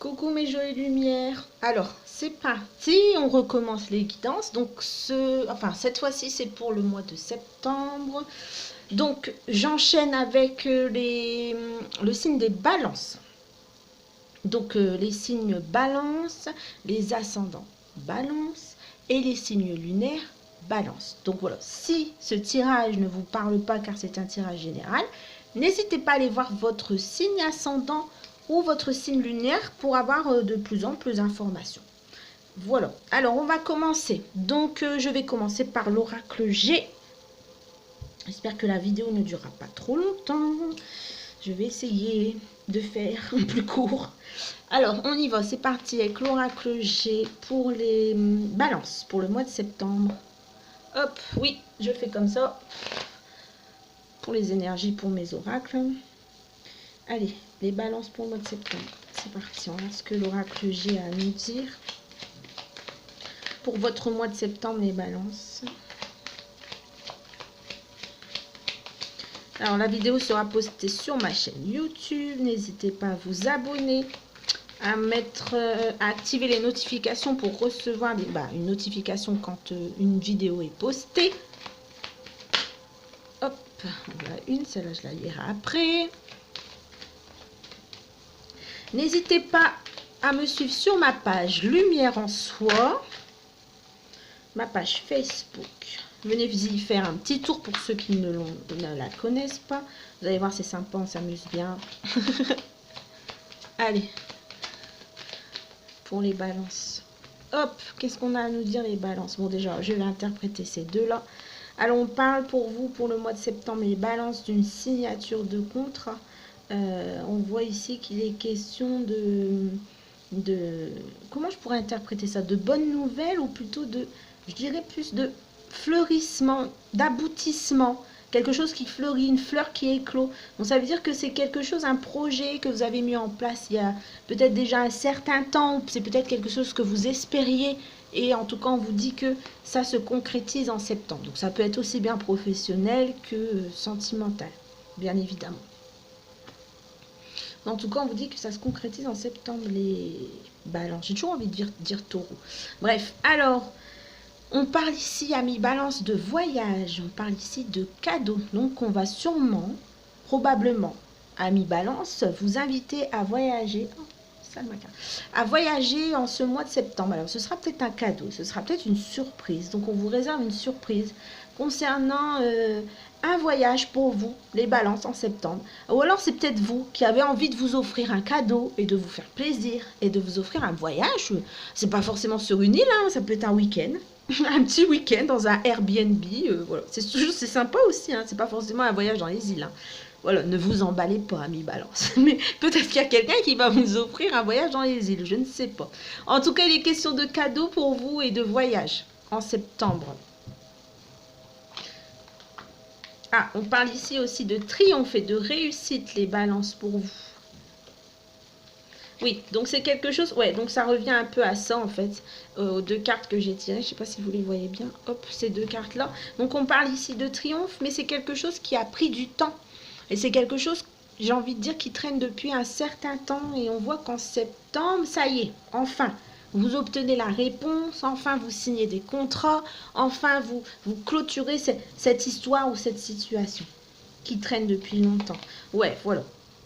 Coucou mes jolies lumières. Alors, c'est parti, on recommence les guidances. Donc, cette fois-ci, c'est pour le mois de septembre. Donc, j'enchaîne avec le signe des balances. Donc, les signes balance, les ascendants balance et les signes lunaires balance. Donc, voilà, si ce tirage ne vous parle pas car c'est un tirage général, n'hésitez pas à aller voir votre signe ascendant ou votre signe lunaire pour avoir de plus en plus d'informations. Voilà, alors on va commencer. Donc je vais commencer par l'oracle G. J'espère que la vidéo ne durera pas trop longtemps. Je vais essayer de faire plus court. Alors on y va, c'est parti avec l'oracle G pour les balances, pour le mois de septembre. Hop, oui, je fais comme ça. Pour les énergies, pour mes oracles. Allez, les balances pour le mois de septembre. C'est parti, on voit ce que l'oracle G a à nous dire. Pour votre mois de septembre, les balances. Alors, la vidéo sera postée sur ma chaîne YouTube. N'hésitez pas à vous abonner, à activer les notifications pour recevoir une notification quand une vidéo est postée. Hop, voilà une, celle-là je la lirai après. N'hésitez pas à me suivre sur ma page Lumière en Soi, ma page Facebook. Venez y faire un petit tour pour ceux qui ne la connaissent pas. Vous allez voir, c'est sympa, on s'amuse bien. Allez, pour les balances. Hop, qu'est-ce qu'on a à nous dire les balances? Bon, déjà, je vais interpréter ces deux-là. Alors, on parle pour vous, pour le mois de septembre, les balances d'une signature de contrat. On voit ici qu'il est question comment je pourrais interpréter ça, de bonnes nouvelles ou plutôt je dirais plus de fleurissement, d'aboutissement, quelque chose qui fleurit, une fleur qui éclot. Donc ça veut dire que c'est quelque chose, un projet que vous avez mis en place il y a peut-être déjà un certain temps, c'est peut-être quelque chose que vous espériez et en tout cas on vous dit que ça se concrétise en septembre. Donc ça peut être aussi bien professionnel que sentimental, bien évidemment. En tout cas, on vous dit que ça se concrétise en septembre, les balances. J'ai toujours envie de dire taureau. Bref, alors, on parle ici, amis balance, de voyage. On parle ici de cadeaux. Donc, on va sûrement, probablement, amis balance, vous inviter à voyager. À voyager en ce mois de septembre. Alors, ce sera peut-être un cadeau, ce sera peut-être une surprise. Donc, on vous réserve une surprise concernant un voyage pour vous, les balances, en septembre. Ou alors, c'est peut-être vous qui avez envie de vous offrir un cadeau et de vous faire plaisir et de vous offrir un voyage. C'est pas forcément sur une île, hein, ça peut être un week-end. Un petit week-end dans un Airbnb. Voilà. C'est sympa aussi, hein, c'est pas forcément un voyage dans les îles. Hein. Voilà, ne vous emballez pas, amis balance. Mais peut-être qu'il y a quelqu'un qui va vous offrir un voyage dans les îles, je ne sais pas. En tout cas, il est question de cadeaux pour vous et de voyage en septembre. Ah, on parle ici aussi de triomphe et de réussite, les balances pour vous. Oui, donc c'est quelque chose, ouais, donc ça revient un peu à ça en fait, aux deux cartes que j'ai tirées, je ne sais pas si vous les voyez bien, hop, ces deux cartes-là. Donc on parle ici de triomphe, mais c'est quelque chose qui a pris du temps. Et c'est quelque chose, j'ai envie de dire, qui traîne depuis un certain temps. Et on voit qu'en septembre, ça y est, enfin, vous obtenez la réponse, enfin vous signez des contrats, enfin vous clôturez cette histoire ou cette situation qui traîne depuis longtemps. Ouais, voilà.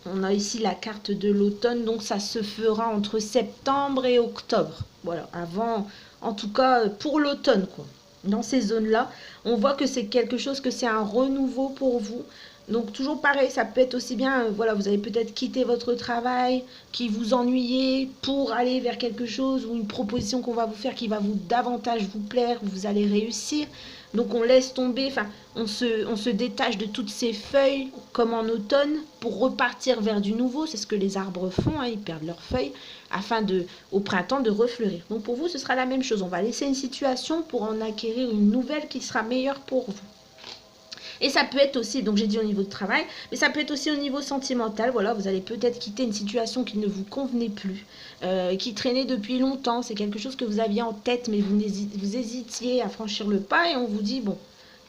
On a ici la carte de l'automne, donc ça se fera entre septembre et octobre. Voilà, avant, en tout cas pour l'automne, quoi. Dans ces zones-là, on voit que c'est quelque chose, que c'est un renouveau pour vous. Donc toujours pareil, ça peut être aussi bien, voilà, vous avez peut-être quitté votre travail, qui vous ennuyez pour aller vers quelque chose ou une proposition qu'on va vous faire qui va davantage vous plaire, vous allez réussir. Donc on laisse tomber, enfin on se détache de toutes ces feuilles comme en automne pour repartir vers du nouveau. C'est ce que les arbres font, hein, ils perdent leurs feuilles afin au printemps de refleurir. Donc pour vous ce sera la même chose, on va laisser une situation pour en acquérir une nouvelle qui sera meilleure pour vous. Et ça peut être aussi, donc j'ai dit au niveau de travail, mais ça peut être aussi au niveau sentimental. Voilà, vous allez peut-être quitter une situation qui ne vous convenait plus, qui traînait depuis longtemps. C'est quelque chose que vous aviez en tête, mais vous hésitiez à franchir le pas et on vous dit, bon,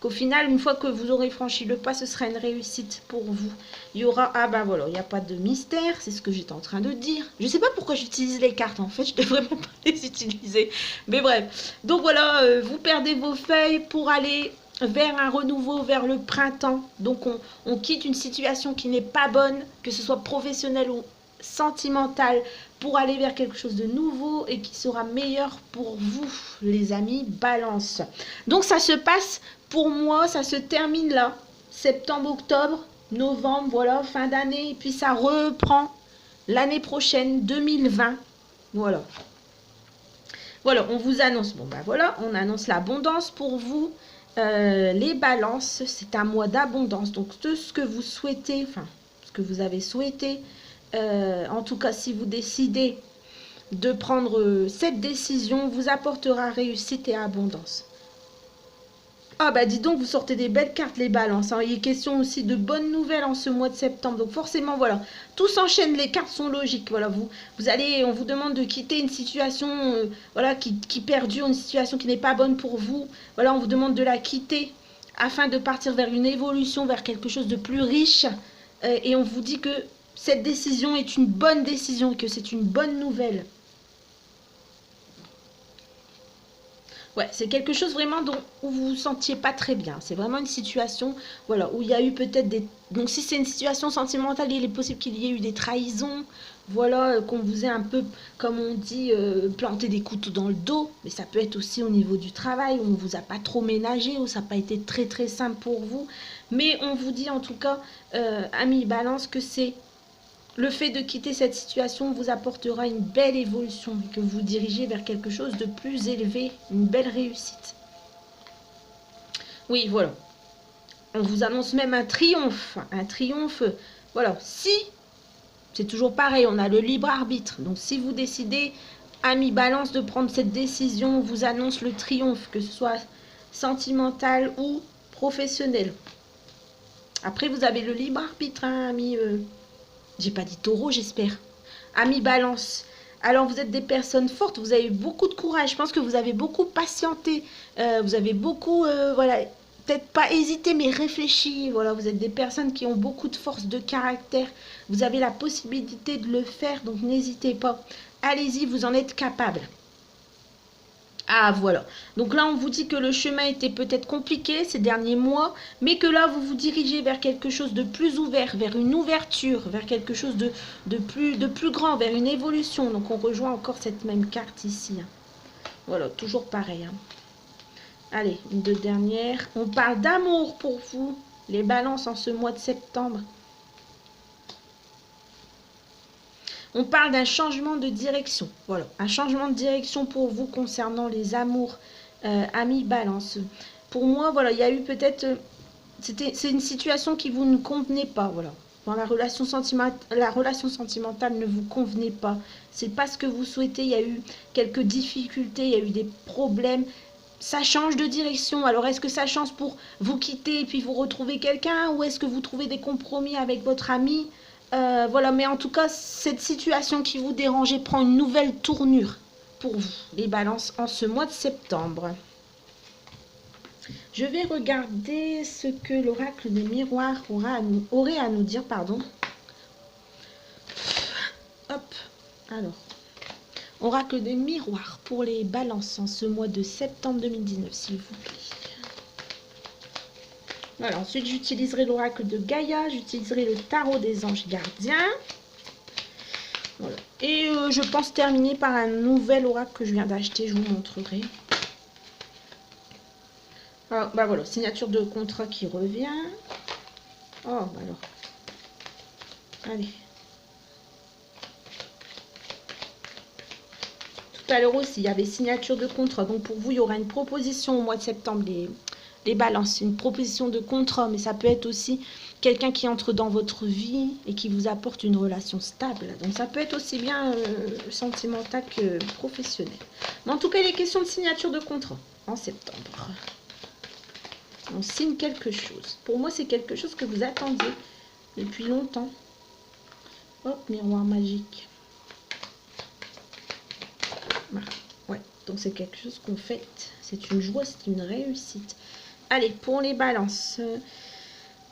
qu'au final, une fois que vous aurez franchi le pas, ce sera une réussite pour vous. Il y aura, ah bah voilà, il n'y a pas de mystère, c'est ce que j'étais en train de dire. Je sais pas pourquoi j'utilise les cartes, en fait, je devrais même pas les utiliser. Mais bref, donc voilà, vous perdez vos feuilles pour aller vers un renouveau, vers le printemps. Donc on quitte une situation qui n'est pas bonne, que ce soit professionnelle ou sentimentale, pour aller vers quelque chose de nouveau et qui sera meilleur pour vous, les amis Balance. Donc ça se passe, pour moi, ça se termine là, septembre, octobre, novembre, voilà, fin d'année, et puis ça reprend l'année prochaine, 2020, voilà. Voilà, on vous annonce, bon ben voilà, on annonce l'abondance pour vous, les balances, c'est un mois d'abondance, donc tout ce que vous souhaitez, enfin, ce que vous avez souhaité, en tout cas, si vous décidez de prendre cette décision, vous apportera réussite et abondance. Ah bah dis donc, vous sortez des belles cartes les balances, hein. Il est question aussi de bonnes nouvelles en ce mois de septembre. Donc forcément, voilà, tout s'enchaîne, les cartes sont logiques. Voilà, vous allez, on vous demande de quitter une situation voilà, qui perdure, une situation qui n'est pas bonne pour vous. Voilà, on vous demande de la quitter afin de partir vers une évolution, vers quelque chose de plus riche. Et on vous dit que cette décision est une bonne décision, que c'est une bonne nouvelle. Ouais, c'est quelque chose vraiment où vous vous sentiez pas très bien. C'est vraiment une situation, voilà, où il y a eu peut-être des... Donc si c'est une situation sentimentale, il est possible qu'il y ait eu des trahisons, voilà, qu'on vous ait un peu, comme on dit, planté des couteaux dans le dos. Mais ça peut être aussi au niveau du travail, où on vous a pas trop ménagé, où ça n'a pas été très très simple pour vous. Mais on vous dit en tout cas, amis Balance, que c'est... Le fait de quitter cette situation vous apportera une belle évolution et que vous dirigez vers quelque chose de plus élevé, une belle réussite. Oui, voilà. On vous annonce même un triomphe. Un triomphe, voilà. Si, c'est toujours pareil, on a le libre arbitre. Donc si vous décidez, amis Balance, de prendre cette décision, on vous annonce le triomphe, que ce soit sentimental ou professionnel. Après, vous avez le libre arbitre, hein, amis... J'ai pas dit taureau, j'espère. Amis Balance. Alors, vous êtes des personnes fortes. Vous avez eu beaucoup de courage. Je pense que vous avez beaucoup patienté. Vous avez beaucoup, voilà, peut-être pas hésité, mais réfléchi. Voilà, vous êtes des personnes qui ont beaucoup de force de caractère. Vous avez la possibilité de le faire, donc n'hésitez pas. Allez-y, vous en êtes capable. Ah voilà, donc là on vous dit que le chemin était peut-être compliqué ces derniers mois, mais que là vous vous dirigez vers quelque chose de plus ouvert, vers une ouverture, vers quelque chose de plus grand, vers une évolution. Donc on rejoint encore cette même carte ici, hein. Voilà, toujours pareil, hein. Allez, une deux dernières. On parle d'amour pour vous, les balances en ce mois de septembre. On parle d'un changement de direction. Voilà, un changement de direction pour vous concernant les amours, amis Balance. Pour moi, voilà, il y a eu peut-être... c'est une situation qui vous ne convenait pas, voilà. Dans la relation sentimentale ne vous convenait pas. C'est pas ce que vous souhaitez. Il y a eu quelques difficultés, il y a eu des problèmes. Ça change de direction. Alors, est-ce que ça change pour vous quitter et puis vous retrouver quelqu'un, ou est-ce que vous trouvez des compromis avec votre ami? Voilà, mais en tout cas, cette situation qui vous dérangeait prend une nouvelle tournure pour vous, les balances, en ce mois de septembre. Je vais regarder ce que l'oracle des miroirs aurait à nous dire, pardon. Hop, alors. Oracle des miroirs pour les balances en ce mois de septembre 2019, s'il vous plaît. Voilà, ensuite j'utiliserai l'oracle de Gaïa, j'utiliserai le tarot des anges gardiens. Voilà. Et je pense terminer par un nouvel oracle que je viens d'acheter, je vous montrerai. Alors, bah voilà, signature de contrat qui revient. Oh, bah alors. Allez. Tout à l'heure aussi, il y avait signature de contrat. Donc pour vous, il y aura une proposition au mois de septembre, les balances, une proposition de contrat, mais ça peut être aussi quelqu'un qui entre dans votre vie et qui vous apporte une relation stable. Donc ça peut être aussi bien sentimental que professionnel. Mais en tout cas, il est question de signature de contrat en septembre. On signe quelque chose. Pour moi, c'est quelque chose que vous attendiez depuis longtemps. Hop, miroir magique. Voilà. Ouais, donc c'est quelque chose qu'on fête. C'est une joie, c'est une réussite. Allez, pour les balances.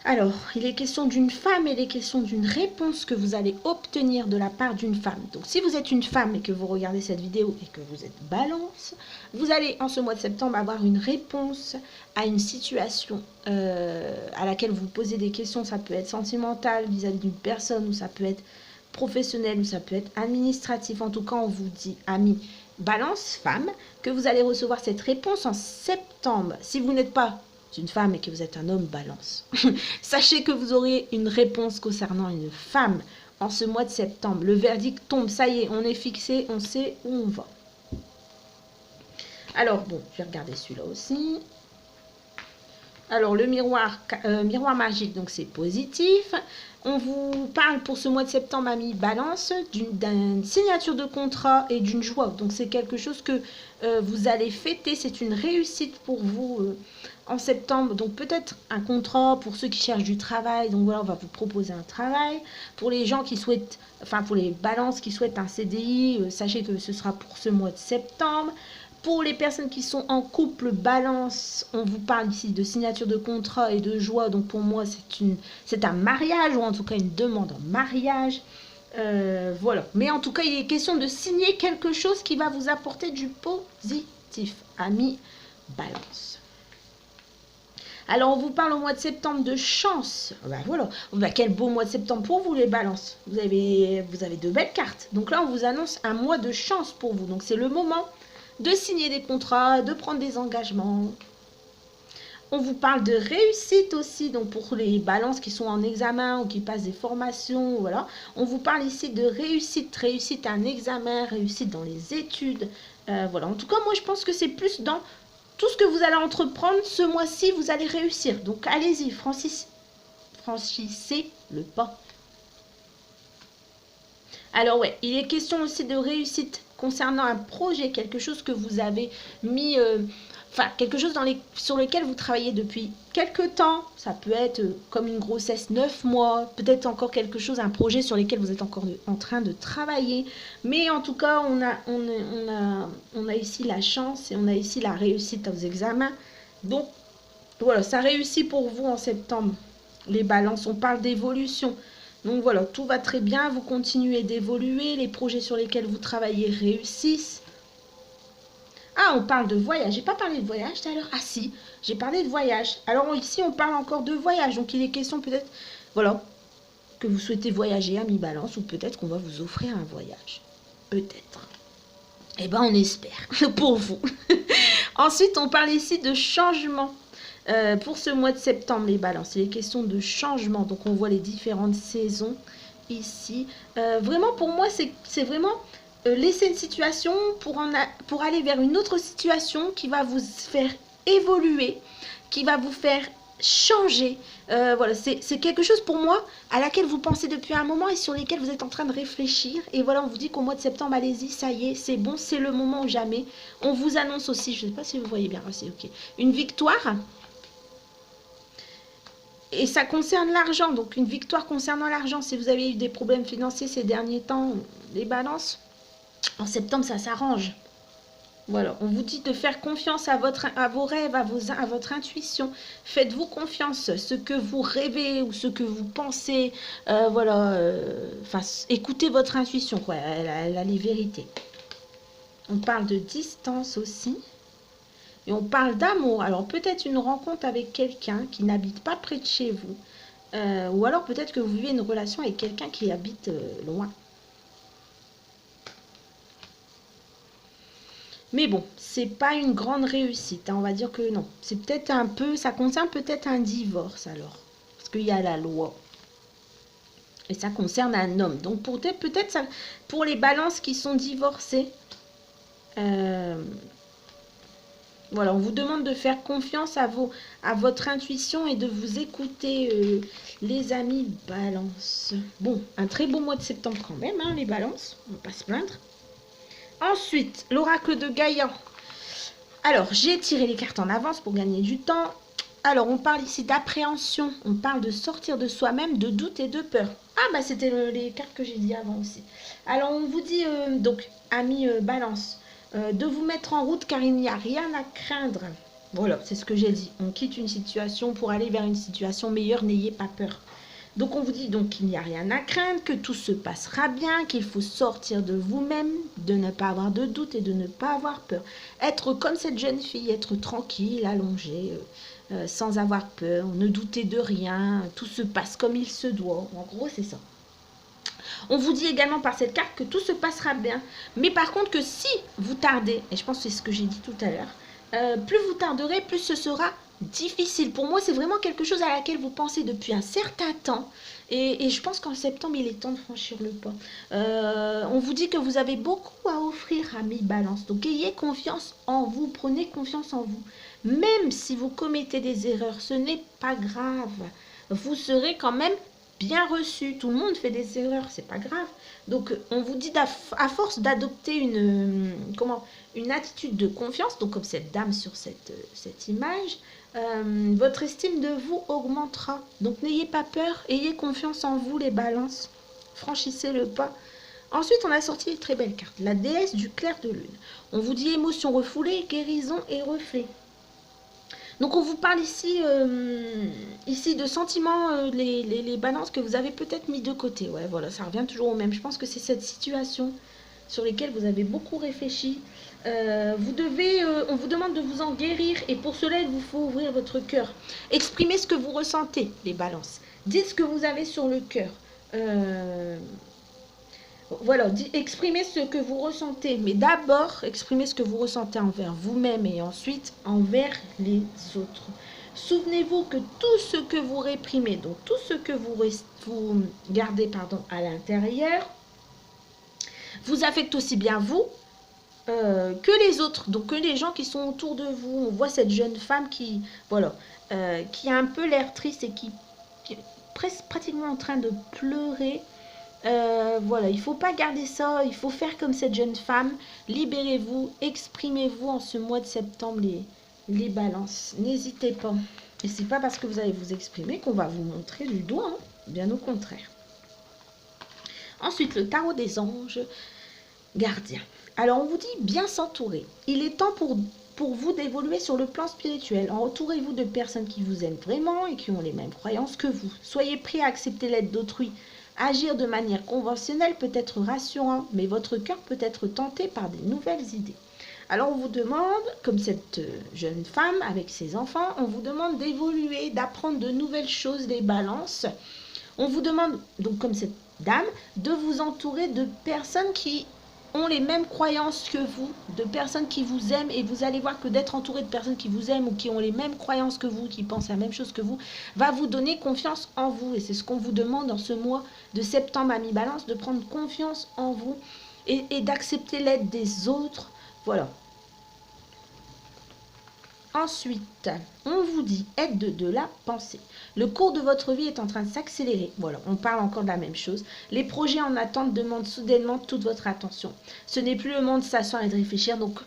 Alors, il est question d'une femme et il est question d'une réponse que vous allez obtenir de la part d'une femme. Donc, si vous êtes une femme et que vous regardez cette vidéo et que vous êtes balance, vous allez, en ce mois de septembre, avoir une réponse à une situation à laquelle vous posez des questions. Ça peut être sentimental vis-à-vis d'une personne, ou ça peut être professionnel, ou ça peut être administratif. En tout cas, on vous dit, amis, balance, femme, que vous allez recevoir cette réponse en septembre. Si vous n'êtes pas une femme et que vous êtes un homme, balance. Sachez que vous aurez une réponse concernant une femme en ce mois de septembre. Le verdict tombe, ça y est, on est fixé, on sait où on va. Alors bon, je vais regarder celui-là aussi. Alors le miroir magique, donc c'est positif. On vous parle pour ce mois de septembre, amis balance, d'une signature de contrat et d'une joie. Donc c'est quelque chose que vous allez fêter, c'est une réussite pour vous en septembre. Donc peut-être un contrat pour ceux qui cherchent du travail. Donc voilà, on va vous proposer un travail. Pour les gens qui souhaitent, enfin pour les balances qui souhaitent un CDI, sachez que ce sera pour ce mois de septembre. Pour les personnes qui sont en couple balance, on vous parle ici de signature de contrat et de joie. Donc pour moi, c'est un mariage, ou en tout cas une demande en mariage. Voilà. Mais en tout cas, il est question de signer quelque chose qui va vous apporter du positif, amis balance. Alors, on vous parle au mois de septembre de chance. Ben voilà. Ben, quel beau mois de septembre pour vous, les balances. Vous avez de belles cartes. Donc là, on vous annonce un mois de chance pour vous. Donc c'est le moment de signer des contrats, de prendre des engagements. On vous parle de réussite aussi, donc pour les balances qui sont en examen ou qui passent des formations, voilà. On vous parle ici de réussite, réussite à un examen, réussite dans les études, voilà. En tout cas, moi je pense que c'est plus dans tout ce que vous allez entreprendre ce mois-ci, vous allez réussir. Donc allez-y, franchissez le pas. Alors ouais, il est question aussi de réussite concernant un projet, quelque chose que vous avez mis, enfin quelque chose sur lequel vous travaillez depuis quelques temps. Ça peut être comme une grossesse 9 mois, peut-être encore quelque chose, un projet sur lequel vous êtes encore en train de travailler. Mais en tout cas, on a ici la chance et on a ici la réussite aux examens. Donc voilà, ça réussit pour vous en septembre. Les balances, on parle d'évolution. Donc voilà, tout va très bien, vous continuez d'évoluer, les projets sur lesquels vous travaillez réussissent. Ah, on parle de voyage. J'ai pas parlé de voyage tout à l'heure. Ah si, j'ai parlé de voyage. Alors ici, on parle encore de voyage. Donc il est question peut-être, voilà, que vous souhaitez voyager à mi-balance, ou peut-être qu'on va vous offrir un voyage. Peut-être. Eh ben, on espère pour vous. Ensuite, on parle ici de changement. Pour ce mois de septembre, les balances, il est question de changement. Donc, on voit les différentes saisons ici. Vraiment, pour moi, c'est vraiment laisser une situation pour aller vers une autre situation qui va vous faire évoluer, qui va vous faire changer. Voilà, c'est quelque chose pour moi à laquelle vous pensez depuis un moment et sur lesquels vous êtes en train de réfléchir. Et voilà, on vous dit qu'au mois de septembre, allez-y, ça y est, c'est bon, c'est le moment ou jamais. On vous annonce aussi, je ne sais pas si vous voyez bien, c'est ok, une victoire. Et ça concerne l'argent, donc une victoire concernant l'argent. Si vous avez eu des problèmes financiers ces derniers temps, les balances, en septembre, ça s'arrange. Voilà, on vous dit de faire confiance à vos rêves, à votre intuition. Faites-vous confiance, ce que vous rêvez ou ce que vous pensez. Voilà, écoutez votre intuition, quoi. Elle a les vérités. On parle de distance aussi. Et on parle d'amour. Alors peut-être une rencontre avec quelqu'un qui n'habite pas près de chez vous. Ou alors peut-être que vous vivez une relation avec quelqu'un qui habite loin. Mais bon, c'est pas une grande réussite. Hein, on va dire que non. C'est peut-être un peu, ça concerne peut-être un divorce alors. Parce qu'il y a la loi. Et ça concerne un homme. Donc peut-être ça, pour les balances qui sont divorcées. Voilà, on vous demande de faire confiance à votre intuition et de vous écouter, les amis balance. Bon, un très beau mois de septembre quand même, hein, les balances. On ne va pas se plaindre. Ensuite, l'oracle de Gaïa. Alors, j'ai tiré les cartes en avance pour gagner du temps. Alors, on parle ici d'appréhension. On parle de sortir de soi-même, de doute et de peur. Ah, bah c'était les cartes que j'ai dit avant aussi. Alors, on vous dit, donc, amis balance, de vous mettre en route car il n'y a rien à craindre. Voilà, c'est ce que j'ai dit. On quitte une situation pour aller vers une situation meilleure, n'ayez pas peur. Donc on vous dit donc qu'il n'y a rien à craindre, que tout se passera bien, qu'il faut sortir de vous-même, de ne pas avoir de doute et de ne pas avoir peur. Être comme cette jeune fille, être tranquille, allongée, sans avoir peur, ne douter de rien, tout se passe comme il se doit. En gros, c'est ça. On vous dit également par cette carte que tout se passera bien. Mais par contre que si vous tardez, et je pense que c'est ce que j'ai dit tout à l'heure, plus vous tarderez, plus ce sera difficile. Pour moi, c'est vraiment quelque chose à laquelle vous pensez depuis un certain temps. Et je pense qu'en septembre, il est temps de franchir le pas. On vous dit que vous avez beaucoup à offrir à mi-balance. Donc, ayez confiance en vous. Prenez confiance en vous. Même si vous commettez des erreurs, ce n'est pas grave. Vous serez quand même bien reçu. Tout le monde fait des erreurs, c'est pas grave. Donc, on vous dit à force d'adopter une attitude de confiance, donc comme cette dame sur cette image, votre estime de vous augmentera. Donc, n'ayez pas peur, ayez confiance en vous, les balances. Franchissez le pas. Ensuite, on a sorti une très belle carte, la déesse du clair de lune. On vous dit émotion refoulée, guérison et reflet. Donc on vous parle ici de sentiments, les balances que vous avez peut-être mis de côté. Ouais, voilà, ça revient toujours au même. Je pense que c'est cette situation sur lesquelles vous avez beaucoup réfléchi. On vous demande de vous en guérir et pour cela, il vous faut ouvrir votre cœur. Exprimez ce que vous ressentez, les balances. Dites ce que vous avez sur le cœur. Voilà, exprimez ce que vous ressentez, mais d'abord, exprimez ce que vous ressentez envers vous-même et ensuite envers les autres. Souvenez-vous que tout ce que vous réprimez, donc tout ce que vous gardez à l'intérieur, vous affecte aussi bien vous que les autres, donc que les gens qui sont autour de vous. On voit cette jeune femme qui a un peu l'air triste et qui est pratiquement en train de pleurer. Voilà, il ne faut pas garder ça, il faut faire comme cette jeune femme, libérez-vous, exprimez-vous en ce mois de septembre, les balances, n'hésitez pas. Et c'est pas parce que vous allez vous exprimer qu'on va vous montrer du doigt, hein. Bien au contraire. Ensuite, le tarot des anges gardiens. Alors, on vous dit bien s'entourer. Il est temps pour vous d'évoluer sur le plan spirituel. Entourez-vous de personnes qui vous aiment vraiment et qui ont les mêmes croyances que vous. Soyez prêts à accepter l'aide d'autrui. Agir de manière conventionnelle peut être rassurant, mais votre cœur peut être tenté par des nouvelles idées. Alors on vous demande, comme cette jeune femme avec ses enfants, on vous demande d'évoluer, d'apprendre de nouvelles choses, les balances. On vous demande, donc comme cette dame, de vous entourer de personnes qui ont les mêmes croyances que vous, de personnes qui vous aiment, et vous allez voir que d'être entouré de personnes qui vous aiment ou qui ont les mêmes croyances que vous, qui pensent la même chose que vous, va vous donner confiance en vous. Et c'est ce qu'on vous demande en ce mois de septembre à mi-balance, de prendre confiance en vous et d'accepter l'aide des autres. Voilà. Ensuite, on vous dit aide de la pensée. Le cours de votre vie est en train de s'accélérer. Voilà, on parle encore de la même chose. Les projets en attente demandent soudainement toute votre attention. Ce n'est plus le moment de s'asseoir et de réfléchir. Donc,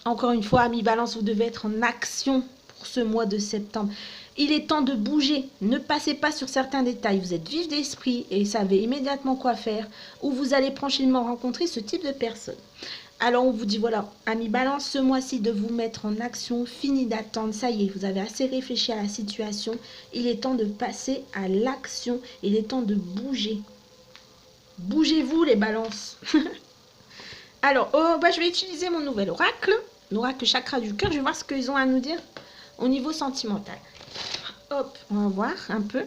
encore une fois, à mi-balance, vous devez être en action pour ce mois de septembre. Il est temps de bouger. Ne passez pas sur certains détails. Vous êtes vif d'esprit et savez immédiatement quoi faire, ou vous allez prochainement rencontrer ce type de personne. Alors on vous dit voilà, à mi-balance ce mois-ci de vous mettre en action, fini d'attendre, ça y est, vous avez assez réfléchi à la situation, il est temps de passer à l'action, il est temps de bouger. Bougez-vous les balances. Alors, je vais utiliser mon nouvel oracle, l'oracle chakra du cœur, je vais voir ce qu'ils ont à nous dire au niveau sentimental. Hop, on va voir un peu.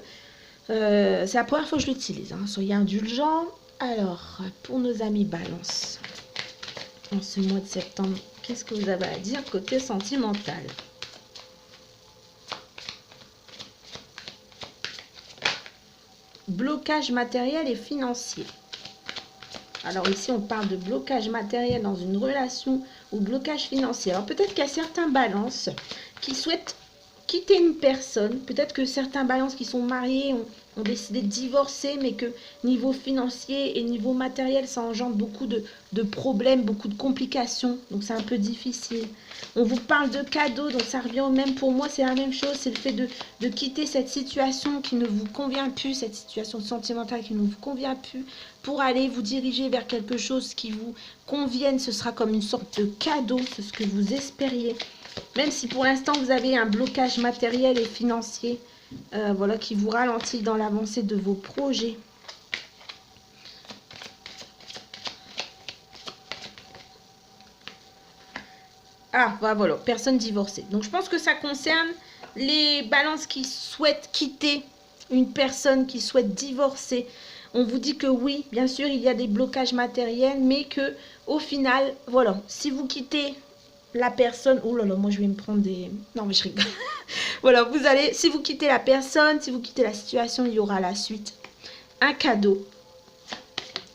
C'est la première fois que je l'utilise, hein, soyez indulgents. Alors, pour nos amis balance. En ce mois de septembre, qu'est-ce que vous avez à dire côté sentimental? Blocage matériel et financier. Alors ici, on parle de blocage matériel dans une relation ou blocage financier. Alors peut-être qu'il y a certains balances qui souhaitent quitter une personne. Peut-être que certains balances qui sont mariés ont décidé de divorcer, mais que niveau financier et niveau matériel, ça engendre beaucoup de problèmes, beaucoup de complications. Donc c'est un peu difficile. On vous parle de cadeaux, donc ça revient au même. Pour moi, c'est la même chose. C'est le fait de quitter cette situation qui ne vous convient plus, cette situation sentimentale qui ne vous convient plus, pour aller vous diriger vers quelque chose qui vous convienne. Ce sera comme une sorte de cadeau, c'est ce que vous espériez. Même si pour l'instant vous avez un blocage matériel et financier, voilà, qui vous ralentit dans l'avancée de vos projets. Ah, voilà, personne divorcée. Donc, je pense que ça concerne les balances qui souhaitent quitter une personne, qui souhaite divorcer. On vous dit que oui, bien sûr, il y a des blocages matériels, mais que au final, voilà, si vous quittez la personne... Oh là là, moi, je vais me prendre des... Non, mais je rigole. Voilà, vous allez... Si vous quittez la personne, si vous quittez la situation, il y aura la suite. Un cadeau.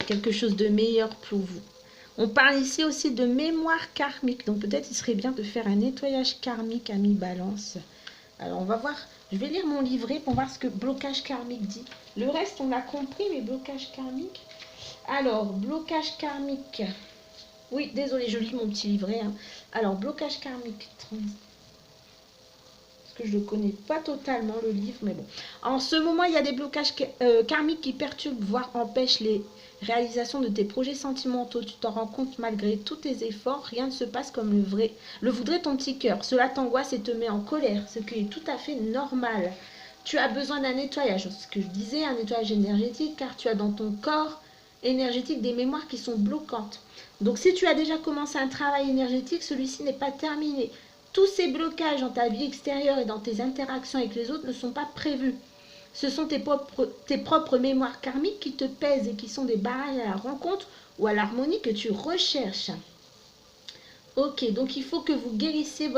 Quelque chose de meilleur pour vous. On parle ici aussi de mémoire karmique. Donc peut-être il serait bien de faire un nettoyage karmique, ami Balance. Alors on va voir. Je vais lire mon livret pour voir ce que blocage karmique dit. Le reste on l'a compris, mais blocage karmique. Alors, blocage karmique. Oui, désolé, je lis mon petit livret. Hein. Alors, blocage karmique. Parce que je ne connais pas totalement le livre, mais bon. En ce moment, il y a des blocages karmiques qui perturbent, voire empêchent les réalisations de tes projets sentimentaux. Tu t'en rends compte malgré tous tes efforts, rien ne se passe comme le voudrait ton petit cœur. Cela t'angoisse et te met en colère, ce qui est tout à fait normal. Tu as besoin d'un nettoyage, ce que je disais, un nettoyage énergétique, car tu as dans ton corps énergétique des mémoires qui sont bloquantes. Donc si tu as déjà commencé un travail énergétique, celui-ci n'est pas terminé. Tous ces blocages dans ta vie extérieure et dans tes interactions avec les autres ne sont pas prévus. Ce sont tes propres mémoires karmiques qui te pèsent et qui sont des barrières à la rencontre ou à l'harmonie que tu recherches. Ok, donc il faut que vous guérissiez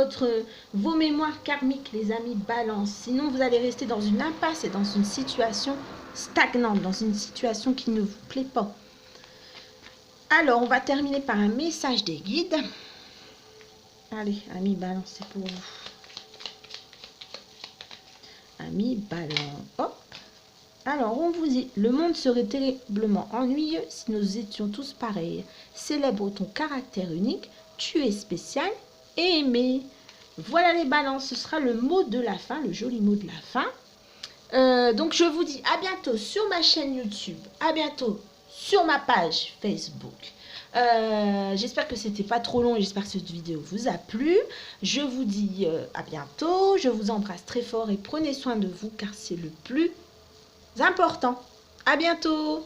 vos mémoires karmiques, les amis Balance. Sinon, vous allez rester dans une impasse et dans une situation stagnante, dans une situation qui ne vous plaît pas. Alors, on va terminer par un message des guides. Allez, amis Balance, c'est pour vous. Amis Balance, hop. Alors, on vous dit, le monde serait terriblement ennuyeux si nous étions tous pareils. Célèbre ton caractère unique, tu es spécial et aimé. Voilà les balances, ce sera le mot de la fin, le joli mot de la fin. Donc, je vous dis à bientôt sur ma chaîne YouTube, à bientôt sur ma page Facebook. J'espère que c'était pas trop long et j'espère que cette vidéo vous a plu. Je vous dis à bientôt, je vous embrasse très fort et prenez soin de vous car c'est le plus important. À bientôt!